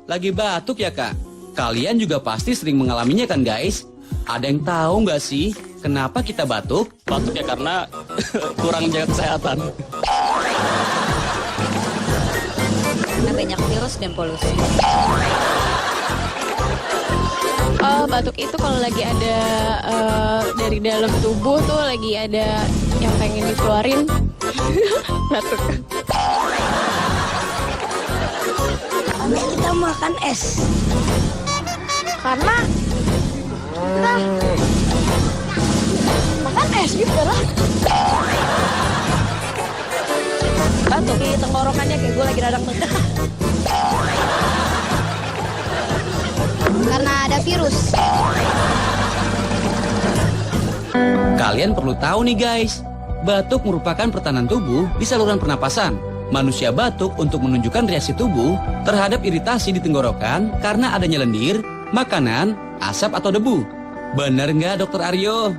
lagi batuk ya kak? Kalian juga pasti sering mengalaminya kan guys? Ada yang tahu nggak sih kenapa kita batuk? Batuk ya karena kurang jaga kesehatan. Karena banyak virus dan polusi. Batuk itu kalau lagi ada dari dalam tubuh tuh lagi ada yang pengen dikeluarin. Batuk. Habis kita makan es. Karena kita makan es gitu lah. Batuk di tenggorokannya kayak gue lagi radang tegak. Karena ada virus. Kalian perlu tahu nih guys, batuk merupakan pertahanan tubuh di saluran pernapasan. Manusia batuk untuk menunjukkan reaksi tubuh terhadap iritasi di tenggorokan karena adanya lendir, makanan, asap atau debu. Benar nggak Dokter Aryo?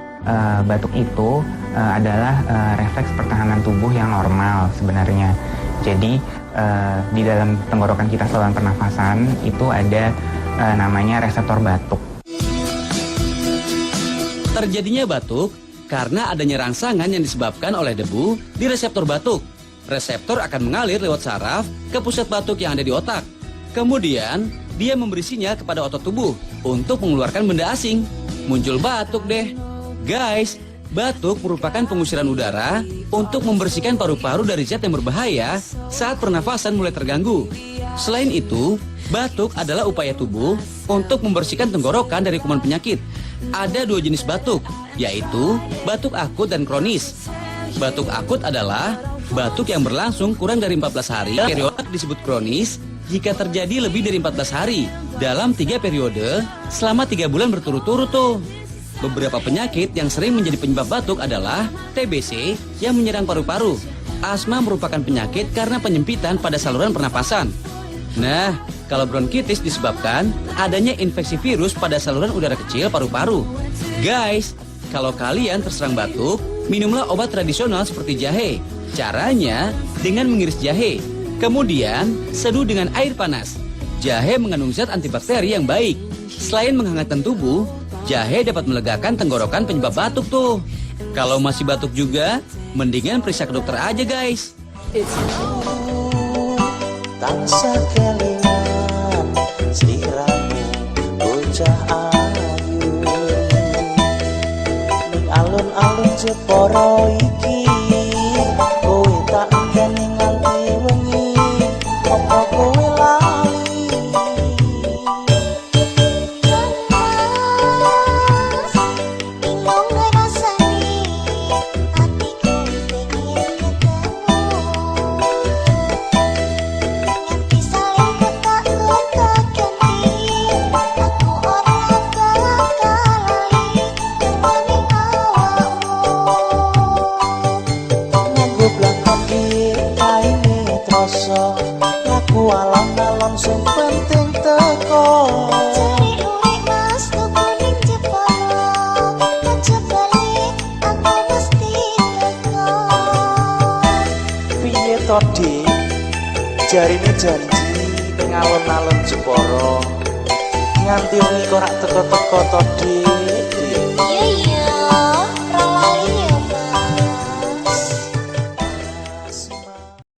Batuk itu adalah refleks pertahanan tubuh yang normal sebenarnya. Jadi di dalam tenggorokan kita saluran pernafasan itu ada namanya reseptor batuk. Terjadinya batuk karena adanya rangsangan yang disebabkan oleh debu di reseptor batuk. Reseptor akan mengalir lewat saraf ke pusat batuk yang ada di otak. Kemudian, dia memberi sinyal kepada otot tubuh untuk mengeluarkan benda asing. Muncul batuk deh. Guys, batuk merupakan pengusiran udara untuk membersihkan paru-paru dari zat yang berbahaya saat pernafasan mulai terganggu. Selain itu, batuk adalah upaya tubuh untuk membersihkan tenggorokan dari kuman penyakit. Ada dua jenis batuk, yaitu batuk akut dan kronis. Batuk akut adalah batuk yang berlangsung kurang dari 14 hari. Periode disebut kronis jika terjadi lebih dari 14 hari dalam 3 periode selama 3 bulan berturut-turut tuh. Beberapa penyakit yang sering menjadi penyebab batuk adalah TBC yang menyerang paru-paru. Asma merupakan penyakit karena penyempitan pada saluran pernapasan. Nah, kalau bronkitis disebabkan adanya infeksi virus pada saluran udara kecil paru-paru. Guys, kalau kalian terserang batuk, minumlah obat tradisional seperti jahe. Caranya dengan mengiris jahe, kemudian seduh dengan air panas. Jahe mengandung zat antibakteri yang baik. Selain menghangatkan tubuh, jahe dapat melegakan tenggorokan penyebab batuk tuh. Kalau masih batuk juga, mendingan periksa ke dokter aja guys. Tansah kelingan sliramu bocah ayu ning alun-alun Jepara iki kowe tak ngene nganti wengi apa kowe lali bingung ngrasani atiku pengen ketemu nganti saling kotak-kotakan aku ora bakal lali nang awakmu nganggo blangkopi kaine troso aku alon-alon sing penting teko cari urip mas tuku ning Jepara aja balik aku mesti teko piye to Dik jarine janji ning alun-alun Jepara nganti wengi kok ora teko-teko to Dik